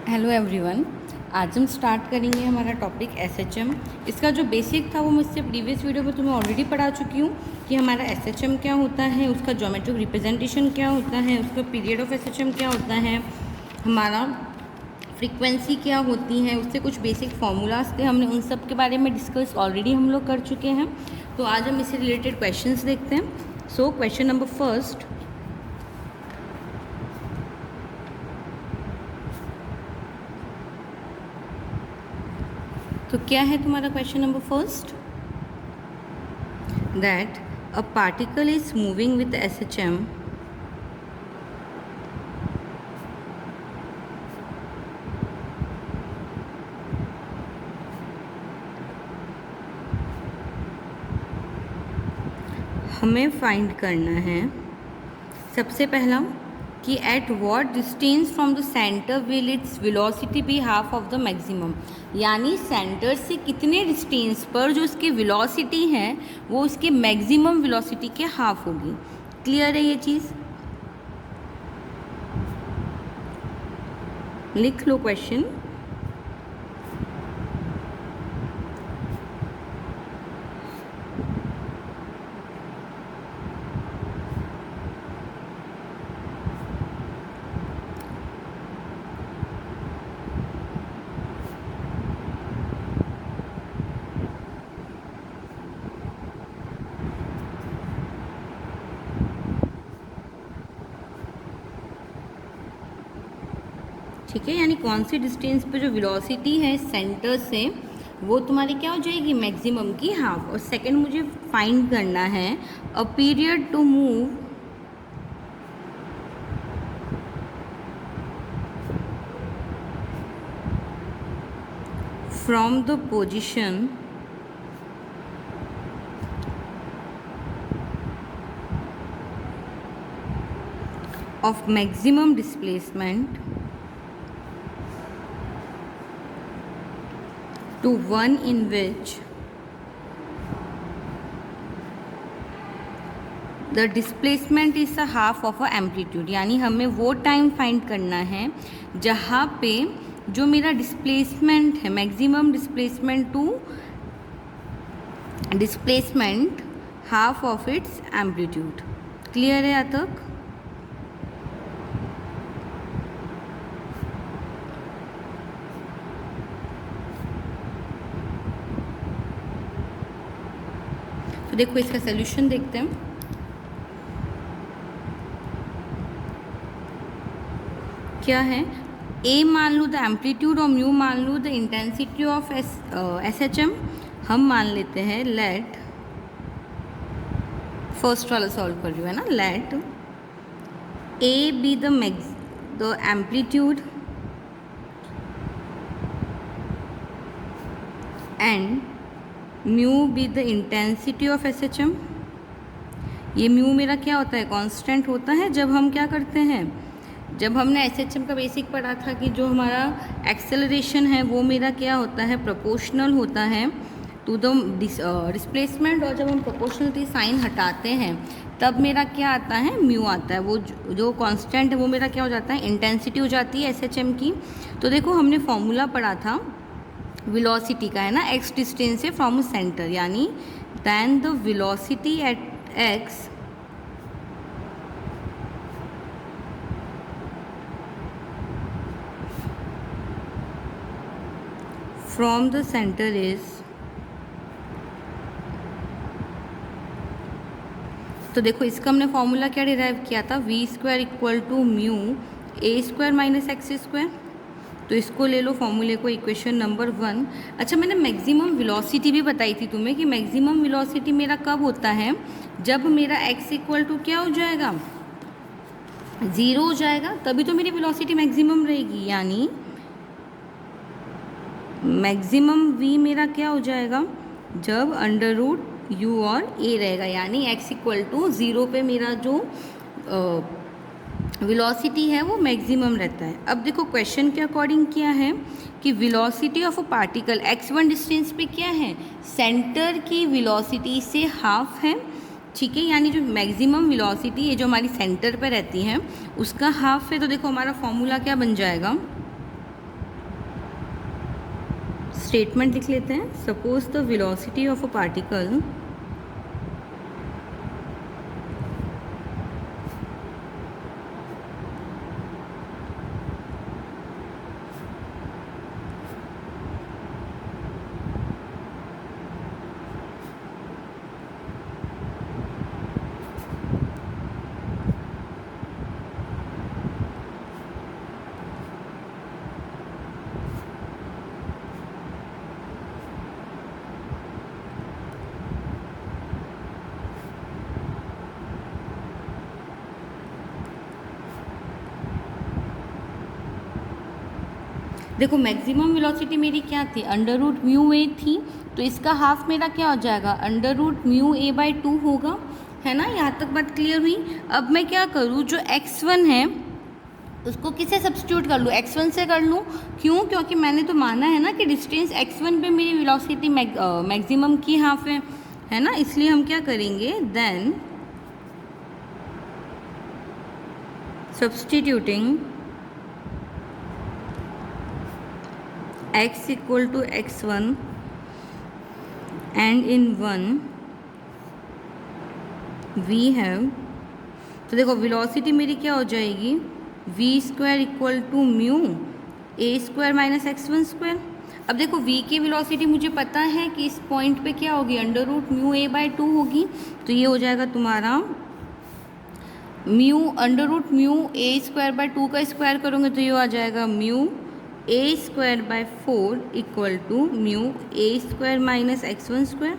Hello everyone. आज हम start करेंगे हमारा टॉपिक एसएचएम। इसका जो बेसिक था वो मुझसे प्रीवियस वीडियो में तुम्हें ऑलरेडी पढ़ा चुकी हूँ कि हमारा एसएचएम क्या होता है, उसका ज्योमेट्रिक रिप्रेजेंटेशन क्या होता है, उसका पीरियड ऑफ एसएचएम क्या होता है, हमारा फ्रीक्वेंसी क्या होती है, उससे कुछ बेसिक फार्मूलाज थे, हमने उन सब के बारे में डिस्कस ऑलरेडी हम लोग कर चुके हैं। तो आज हम इससे रिलेटेड क्वेश्चंस देखते हैं। सो क्वेश्चन नंबर फर्स्ट, तो क्या है तुम्हारा question number first? That a particle is moving with SHM हमें फाइंड करना है सबसे पहला कि at what distance from the centre will its velocity be half of the maximum, यानी सेंटर से कितने डिस्टेंस पर जो इसकी वेलोसिटी है वो इसके मैक्सिमम वेलोसिटी के हाफ होगी। क्लियर है ये चीज़? लिख लो क्वेश्चन। ठीक है, यानी कौन सी डिस्टेंस पे जो वेलोसिटी है सेंटर से वो तुम्हारी क्या हो जाएगी, मैक्सिमम की हाफ। और सेकंड मुझे फाइंड करना है a period to move from the position of maximum displacement to one in which the displacement is a half of a amplitude, यानी हमें वो टाइम फाइंड करना है जहाँ पे जो मेरा डिस्प्लेसमेंट है maximum displacement to displacement half of its amplitude. Clear है यहाँ तक? तो देखो इसका सोल्यूशन देखते हैं। क्या है? ए मान लो द एम्पलीट्यूड और म्यू मान लो द इंटेंसिटी ऑफ एसएचएम। हम मान लेते हैं लेट, फर्स्ट वाला सॉल्व कर रही हूँ है ना, let A be the amplitude and mu be the intensity of SHM. ये म्यू मेरा क्या होता है, कांस्टेंट होता है। जब हम क्या करते हैं, जब हमने एसएचएम का बेसिक पढ़ा था कि जो हमारा एक्सेलरेशन है वो मेरा क्या होता है, प्रोपोर्शनल होता है टू द डिस्प्लेसमेंट। और जब हम प्रोपोर्शनलिटी साइन हटाते हैं तब मेरा क्या आता है, म्यू आता है। वो जो कांस्टेंट है वो मेरा क्या हो जाता है, इंटेंसिटी हो जाती है एसएचएम की। तो देखो हमने फॉर्मूला पढ़ा था वेलोसिटी का, है ना, एक्स डिस्टेंस से फ्रॉम सेंटर, यानी then the velocity at X from the centre is, तो देखो इसका हमने फॉर्मूला क्या डिराइव किया था, V square equal to mu A square minus X square. तो इसको ले लो फॉर्मूले को, इक्वेशन नंबर 1। अच्छा, मैंने मैक्सिमम वेलोसिटी भी बताई थी तुम्हें कि मैक्सिमम वेलोसिटी मेरा कब होता है, जब मेरा x इक्वल टू क्या हो जाएगा, 0 हो जाएगा, तभी तो मेरी वेलोसिटी मैक्सिमम रहेगी। यानी मैक्सिमम v मेरा क्या हो जाएगा, जब अंडर रूट u और a रहेगा, यानी x इक्वल टू 0 पे मेरा जो वेलोसिटी है वो मैक्सिमम रहता है। अब देखो क्वेश्चन के अकॉर्डिंग क्या है कि velocity of a particle x1 distance पे क्या है, सेंटर की वेलोसिटी से हाफ है। ठीक है, यानी जो मैक्सिमम वेलोसिटी है जो हमारी सेंटर पे रहती है उसका हाफ है। तो देखो हमारा फॉर्मूला क्या बन जाएगा, स्टेटमेंट लिख लेते हैं. Suppose the velocity of a particle देखो मैक्सिमम वेलोसिटी मेरी क्या थी, अंडर रूट म्यू ए थी, तो इसका हाफ मेरा क्या हो जाएगा, under root mu A by 2 होगा, है ना. यहाँ तक बात क्लियर हुई. अब मैं क्या करूँ, जो x1 है उसको किससे सब्स्टिट्यूट कर लूँ, x1 से कर लूँ. क्यों, क्योंकि मैंने तो माना है ना कि डिस्टेंस x1 पे मेरी वेलोसिटी मैक्सिमम की हाफ है ना. इसलिए हम क्या करेंगे, then substituting x equal to x1 and in 1 we have, तो देखो वेलोसिटी मेरी क्या हो जाएगी, v square equal to mu A square minus x1 square. अब देखो v की वेलोसिटी मुझे पता है कि इस पॉइंट पे क्या होगी, under root mu A by 2 होगी. तो ये हो जाएगा तुम्हारा mu under root mu A square by 2 का स्क्वायर करोगे तो ये आ जाएगा mu A square by 4 equal to mu A square minus x1 square.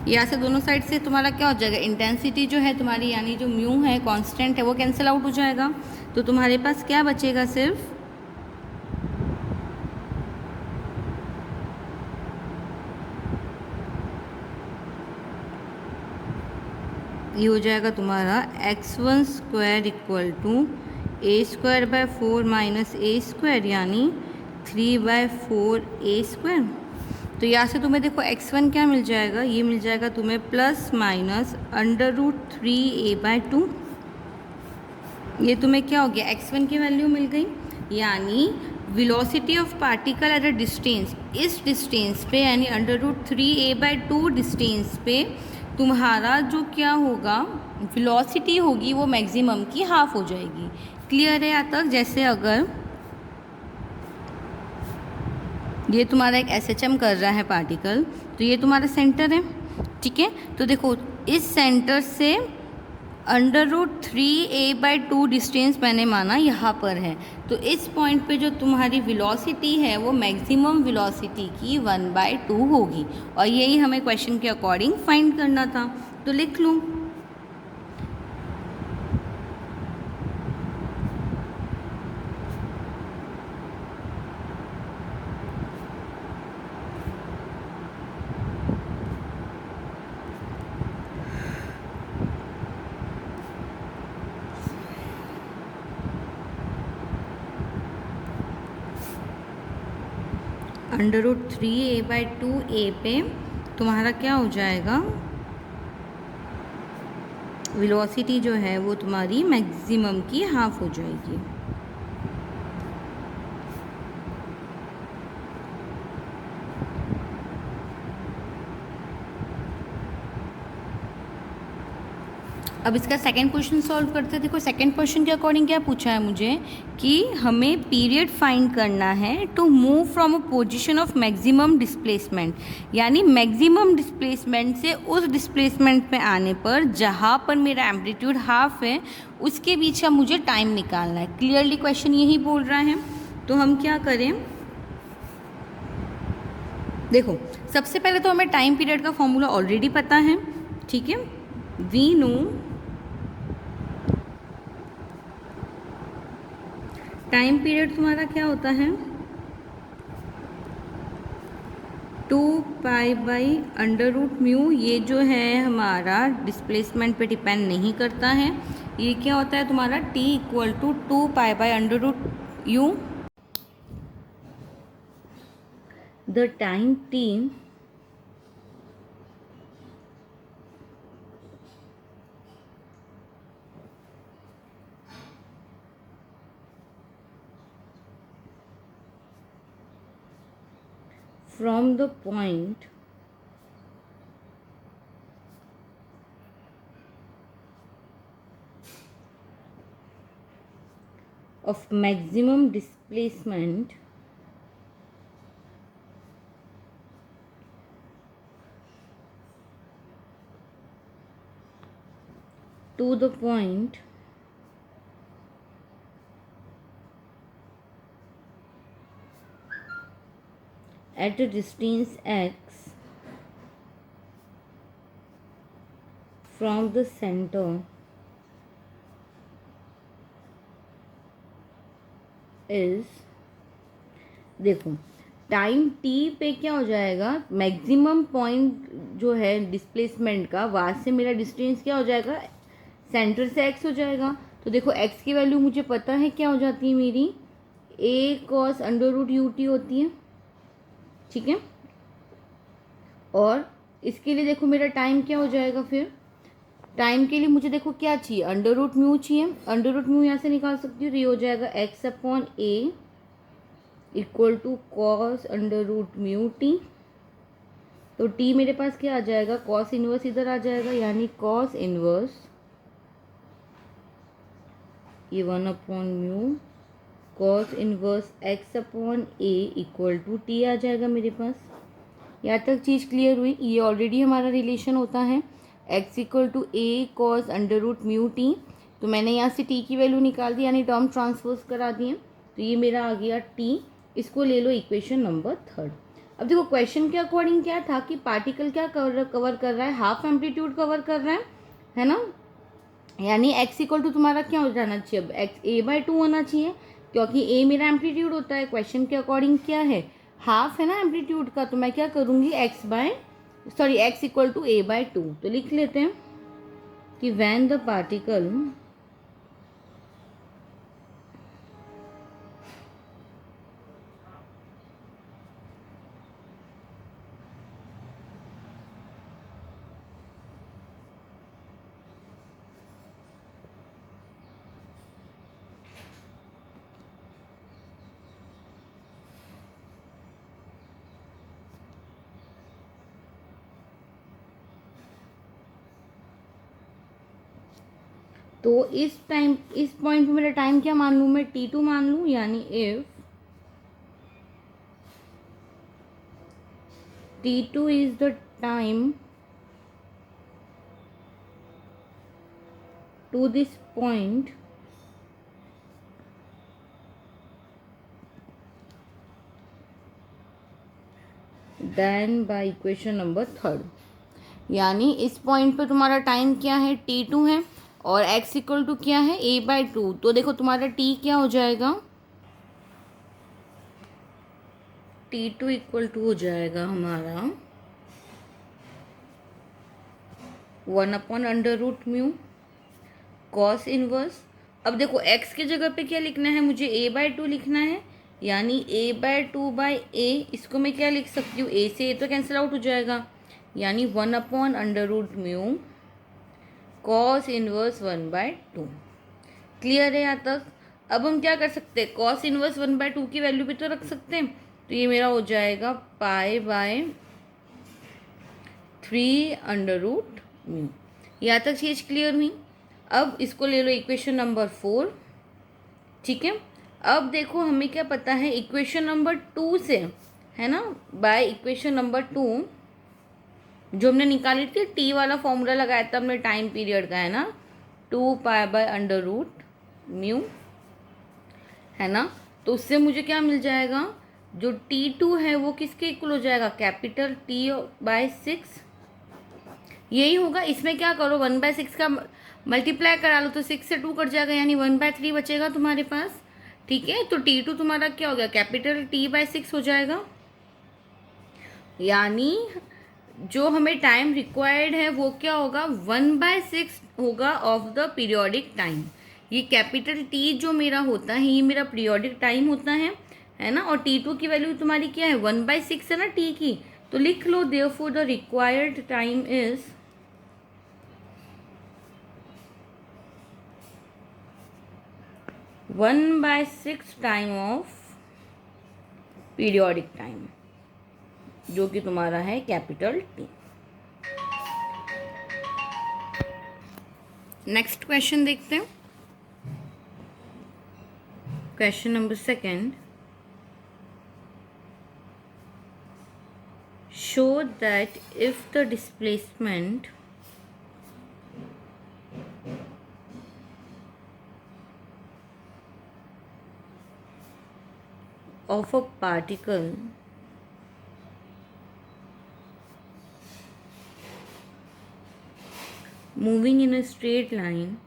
यहाँ से दोनों साइड से तुम्हारा क्या हो जाएगा, इंटेंसिटी जो है तुम्हारी यानी जो म्यू है कांस्टेंट है वो कैंसिल आउट हो जाएगा. तो तुम्हारे पास क्या बचेगा, सिर्फ ये हो जाएगा तुम्हारा x1 square equal to A square by 4 minus A square यानी 3/4 ए स्क्वायर. तो यहाँ से तुम्हें देखो x1 क्या मिल जाएगा, ये मिल जाएगा तुम्हें plus minus under root 3a/2. ये तुम्हें क्या हो गया, x1 की वैल्यू मिल गई. यानी velocity of particle at a distance, इस डिस्टेंस पे यानी अंडर रूट 3a/2 डिस्टेंस पे तुम्हारा जो क्या होगा, वेलोसिटी होगी वो मैक्सिमम की हाफ हो जाएगी. क्लियर है यहाँ तक. जैसे अगर ये तुम्हारा एक SHM कर रहा है पार्टिकल, तो ये तुम्हारा सेंटर है, ठीक है. तो देखो इस सेंटर से अंडर रूट 3a/2 डिस्टेंस मैंने माना यहाँ पर है, तो इस पॉइंट पे जो तुम्हारी वेलोसिटी है वो मैक्सिमम वेलोसिटी की 1/2 होगी. और यही हमें क्वेश्चन के अकॉर्डिंग फाइंड करना था, तो लिख लूँ. अंडर रूट 3a/2 ए पे तुम्हारा क्या हो जाएगा, वेलोसिटी जो है वो तुम्हारी मैक्सिमम की हाफ हो जाएगी. अब इसका सेकंड क्वेश्चन सॉल्व करते हैं. देखो सेकंड क्वेश्चन के अकॉर्डिंग क्या पूछा है मुझे कि हमें पीरियड फाइंड करना है to move from a position of maximum displacement, यानी मैक्सिमम डिस्प्लेसमेंट से उस डिस्प्लेसमेंट पे आने पर जहाँ पर मेरा एम्पलीट्यूड हाफ है उसके बीच का मुझे टाइम निकालना है. क्लियरली क्वेश्चन यही बोल रहा है. तो हम क्या करें, देखो सबसे पहले तो हमें टाइम पीरियड का फॉर्मूला ऑलरेडी पता है, ठीक है. वी नो टाइम पीरियड तुम्हारा क्या होता है, 2π/√μ. ये जो है हमारा डिस्प्लेसमेंट पे डिपेंड नहीं करता है. ये क्या होता है तुम्हारा t equal to 2π/√u. The time t from the point of maximum displacement to the point at a distance x from the center is, देखो टाइम टी पे क्या हो जाएगा, मैक्सिमम पॉइंट जो है डिस्प्लेसमेंट का, वहाँ से मेरा डिस्टेंस क्या हो जाएगा, सेंटर से एक्स हो जाएगा। तो देखो एक्स की वैल्यू मुझे पता है क्या हो जाती है मेरी, A cos under root U T होती है, ठीक है। और इसके लिए देखो मेरा टाइम क्या हो जाएगा, फिर टाइम के लिए मुझे देखो क्या चाहिए, अंडर रूट म्यू चाहिए। अंडर रूट म्यू यहाँ से निकाल सकती हूँ, तो ये हो जाएगा X upon A equal to cos under root mu T. तो टी मेरे पास क्या आ जाएगा, कॉस इनवर्स इधर आ जाएगा, यानी कॉस इनवर्स ये 1/म्यू cos inverse X upon A equal to T आ जाएगा मेरे पास। यहाँ तक चीज़ क्लियर हुई। ये ऑलरेडी हमारा रिलेशन होता है X equal to A cos under root mu T. तो मैंने यहाँ से टी की वैल्यू निकाल दी, यानी टर्म ट्रांसपोज करा दिए। तो ये मेरा आ गया टी। इसको ले लो इक्वेशन नंबर 3। अब देखो क्वेश्चन के अकॉर्डिंग क्या था कि पार्टिकल क्या कवर कर रहा है, हाफ एम्पलीट्यूड कवर कर रहा है ना। यानी एक्स इक्वल टू तुम्हारा क्या हो जाना चाहिए, अब एक्स a/2 होना चाहिए, क्योंकि ए मेरा एम्पलीट्यूड होता है। क्वेश्चन के अकॉर्डिंग क्या है, हाफ है ना एम्पलीट्यूड का। तो मैं क्या करूँगी, एक्स इक्वल टू a/2। तो लिख लेते हैं कि व्हेन द पार्टिकल तो इस पॉइंट पे मेरा टाइम क्या मान लूँ मैं, t2 मान लूँ। यानी if t2 is the time to this point then by equation number 3। यानी इस पॉइंट पे तुम्हारा टाइम क्या है, t2 है, और x इक्वल टू क्या है, a/2। तो देखो तुम्हारा t क्या हो जाएगा, t2 इक्वल टू हो जाएगा हमारा 1/√μ कॉस इनवर्स। अब देखो x की जगह पे क्या लिखना है मुझे, a/2 लिखना है। यानी a/2/a, इसको मैं क्या लिख सकती हूँ, a से a तो कैंसिल आउट हो जाएगा, यानी 1/√μ कॉस इनवर्स 1/2। क्लियर है यहाँ तक। अब हम क्या कर सकते हैं, कॉस इनवर्स 1/2 की वैल्यू भी तो रख सकते हैं। तो ये मेरा हो जाएगा π/3√μ। यहाँ तक चीज़ क्लियर हुई। अब इसको ले लो इक्वेशन नंबर 4, ठीक है। अब देखो हमें क्या पता है इक्वेशन नंबर 2 से, है ना, बाय इक्वेशन नंबर 2 जो हमने निकाली थी, टी वाला फॉर्मूला लगाया था हमने टाइम पीरियड का, है ना, 2π/√μ, है ना। तो उससे मुझे क्या मिल जाएगा, जो t2 है वो किसके इक्वल हो जाएगा, कैपिटल T/6। यही होगा। इसमें क्या करो, 1/6 का मल्टीप्लाई करा लो, तो 6 से 2 कट जाएगा, यानी 1/3 बचेगा तुम्हारे पास, ठीक है। तो t2 तुम्हारा क्या हो गया, कैपिटल T/6 हो जाएगा। यानी जो हमें टाइम रिक्वायर्ड है वो क्या होगा, 1/6 होगा ऑफ द पीरियोडिक टाइम। ये कैपिटल टी जो मेरा होता है ये मेरा पीरियोडिक टाइम होता है ना। और t2 की वैल्यू तुम्हारी क्या है, 1/6 है ना टी की। तो लिख लो therefore the required time is 1/6 time of periodic time. जो कि तुम्हारा है कैपिटल टी। नेक्स्ट क्वेश्चन देखते हैं। Question number second, show that if the displacement of a particle moving in a straight line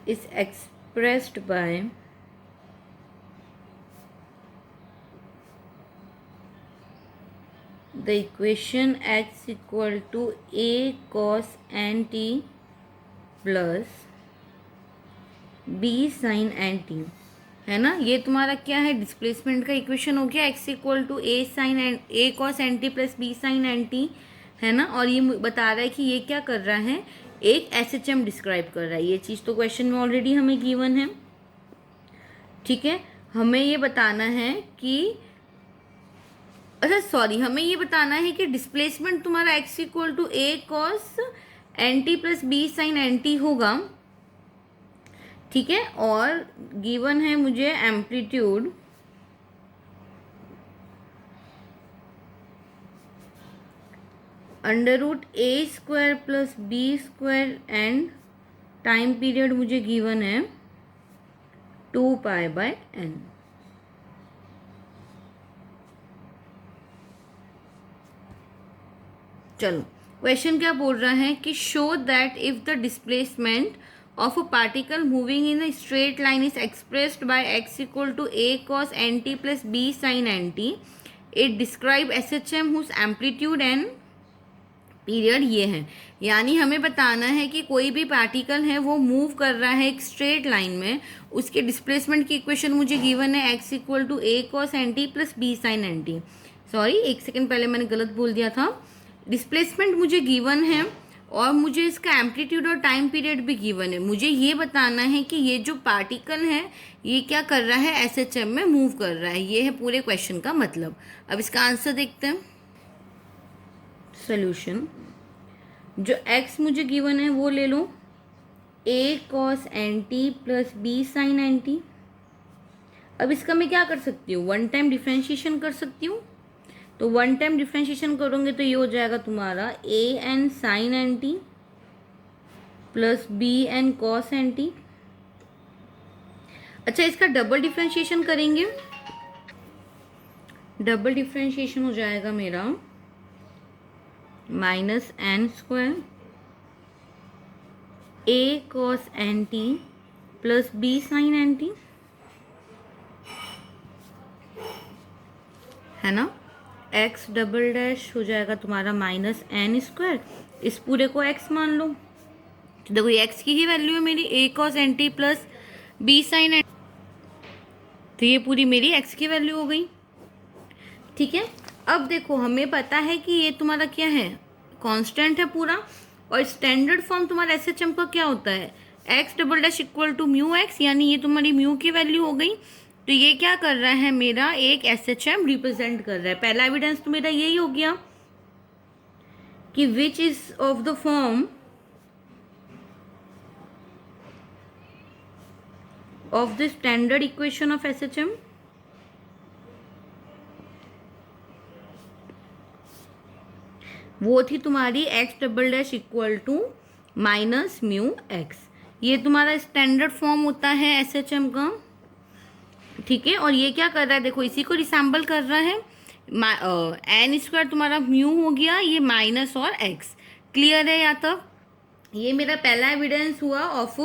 is expressed by the equation x equal to a cos n t plus b sin n t, है ना। ये तुम्हारा क्या है, displacement का equation हो गया, x equal to a sin N a cos N T plus b sin N T, है ना। और ये बता रहा है कि ये क्या कर रहा है, एक SHM डिस्क्राइब कर रहा है। ये चीज़ तो क्वेश्चन में ऑलरेडी हमें गिवन है, ठीक है। हमें ये बताना है कि अच्छा सॉरी, हमें ये बताना है कि डिस्प्लेसमेंट तुम्हारा x equal to a cos N T plus b sin N T होगा, ठीक है। और गिवन है मुझे amplitude under root A square plus B square and time period मुझे गिवन है 2π/n। चलो क्वेश्चन क्या बोल रहा है कि show that if the displacement of a particle moving in a straight line is expressed by x equal to a cos nt plus b sin nt, it describe SHM whose amplitude and period ये है। यानी हमें बताना है कि कोई भी particle है वो मूव कर रहा है एक स्ट्रेट लाइन में, उसके डिस्प्लेसमेंट की इक्वेशन मुझे गिवन है x equal to a cos nt plus b sin nt। Sorry एक सेकेंड पहले मैंने गलत बोल दिया था, डिस्प्लेसमेंट मुझे गिवन है और मुझे इसका एम्पलीट्यूड और टाइम पीरियड भी गिवन है। मुझे ये बताना है कि ये जो पार्टिकल है ये क्या कर रहा है, SHM में मूव कर रहा है। ये है पूरे क्वेश्चन का मतलब। अब इसका आंसर देखते हैं। सॉल्यूशन, जो x मुझे गिवन है वो ले लो a cos nt plus b sin nt। अब इसका मैं क्या कर सकती हूँ, वन टाइम डिफ्रेंशिएशन कर सकती हूँ। तो वन टाइम डिफ्रेंशिएशन करोगे तो ये हो जाएगा तुम्हारा a n sin N T plus b n cos N T. अच्छा इसका डबल डिफ्रेंशिएशन करेंगे, डबल डिफ्रेंशिएशन हो जाएगा मेरा minus N square a cos N T plus b sin N T, है ना। x डबल डैश हो जाएगा तुम्हारा माइनस एन स्क्वायर, इस पूरे को x मान लो। तो देखो ये x की ही वैल्यू है मेरी, a cos N T plus b sin N, तो ये पूरी मेरी x की वैल्यू हो गई, ठीक है। अब देखो हमें पता है कि ये तुम्हारा क्या है, कांस्टेंट है पूरा, और स्टैंडर्ड फॉर्म तुम्हारा SHM का क्या होता है, x double dash equal to mu x, यानी ये तुम्हारी म्यू की वैल्यू हो गई। तो ये क्या कर रहा है, मेरा एक SHM रिप्रेजेंट कर रहा है। पहला एविडेंस तो मेरा यही हो गया कि which is of the form of the standard equation of SHM। वो थी तुम्हारी x double dash equal to minus mu x। ये तुम्हारा स्टैंडर्ड फॉर्म होता है SHM का, ठीक है। और ये क्या कर रहा है, देखो इसी को रिसैम्बल कर रहा है। एन स्क्वायर तुम्हारा म्यू हो गया, ये माइनस और x। क्लियर है यहाँ तक। ये मेरा पहला एविडेंस हुआ of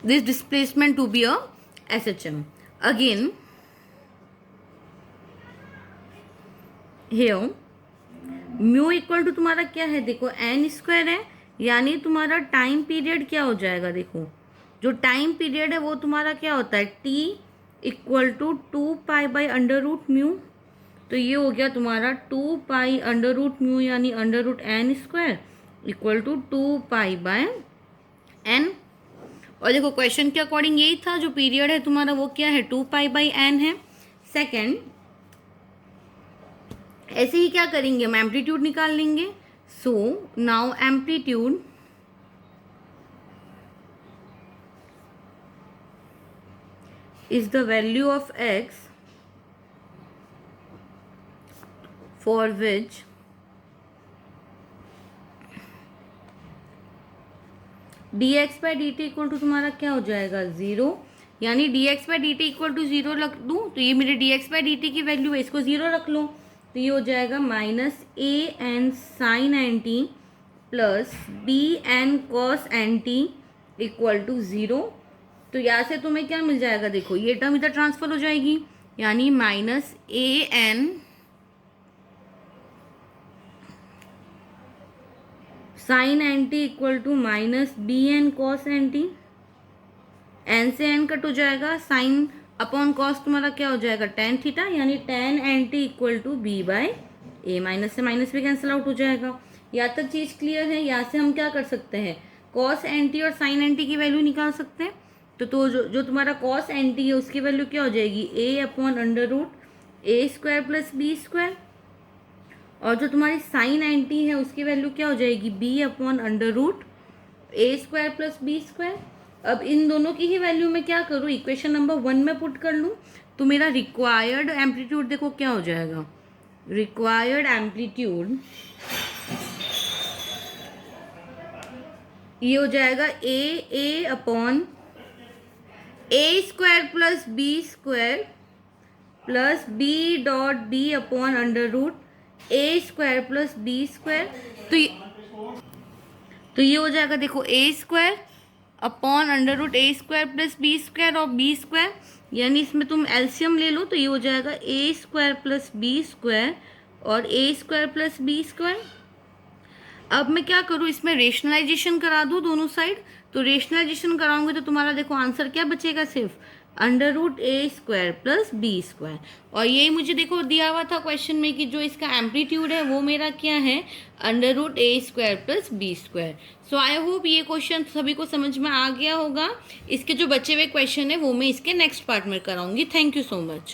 this displacement to be a SHM। Again here mu equal to तुम्हारा क्या है, देखो एन स्क्वायर है, यानी तुम्हारा टाइम पीरियड क्या हो जाएगा, देखो जो टाइम पीरियड है वो तुम्हारा क्या होता है, t इक्वल टू 2π/√μ। तो ये हो गया तुम्हारा 2π√μ यानी √n² इक्वल टू 2π/n। और देखो क्वेश्चन के अकॉर्डिंग यही था, जो पीरियड है तुम्हारा वो क्या है 2π/n है। सेकेंड, ऐसे ही क्या करेंगे हम एम्पलीट्यूड निकाल लेंगे। So now amplitude is the value of x for which dx/dt equal to तुम्हारा क्या हो जाएगा 0, यानी dx/dt इक्वल टू 0 रख दूँ तो ये मेरे dx/dt की वैल्यू है, इसको 0 रख लो तो ये हो जाएगा -an sin nt plus bn cos nt equal to 0। तो यहाँ से तुम्हें क्या मिल जाएगा, देखो ये टर्म इधर ट्रांसफर हो जाएगी, यानी -an sin nt equal to -bn cos nt। n से n कट हो जाएगा, साइन अपॉन कॉस तुम्हारा क्या हो जाएगा tan थीटा, यानी tan nt equal to b/a। Minus से माइनस भी कैंसिल आउट हो जाएगा। यहाँ तक चीज़ क्लियर है। यहाँ से हम क्या कर सकते हैं, cos nt और sin nt की वैल्यू निकाल सकते हैं। तो जो तुम्हारा cos nt है उसकी वैल्यू क्या हो जाएगी a/√a² प्लस b², और जो तुम्हारी sin nt है उसकी वैल्यू क्या हो जाएगी b/√a² प्लस b²। अब इन दोनों की ही वैल्यू में क्या करूँ, इक्वेशन नंबर 1 में पुट कर लूँ तो मेरा रिक्वायर्ड एम्पलीट्यूड देखो क्या हो जाएगा, रिक्वायर्ड एम्पलीट्यूड ये हो जाएगा a/a² plus b² plus b.b/√a² plus b²। तो ये हो जाएगा देखो a² प्लस b² और b², यानी इसमें तुम एलसीएम ले लो तो ये हो जाएगा a² प्लस b² और a² प्लस b²। अब मैं क्या करूँ, इसमें रेशनलाइजेशन करा दूँ दोनों साइड। तो रेशनलाइजेशन कराऊंगी तो तुम्हारा देखो आंसर क्या बचेगा, सिर्फ √a² प्लस b²। और यही मुझे देखो दिया हुआ था क्वेश्चन में कि जो इसका एम्पलीट्यूड है वो मेरा क्या है √a² plus b²। So I hope ये क्वेश्चन सभी को समझ में आ गया होगा। इसके जो बचे हुए क्वेश्चन है वो मैं इसके नेक्स्ट पार्ट में कराऊंगी। Thank you so much.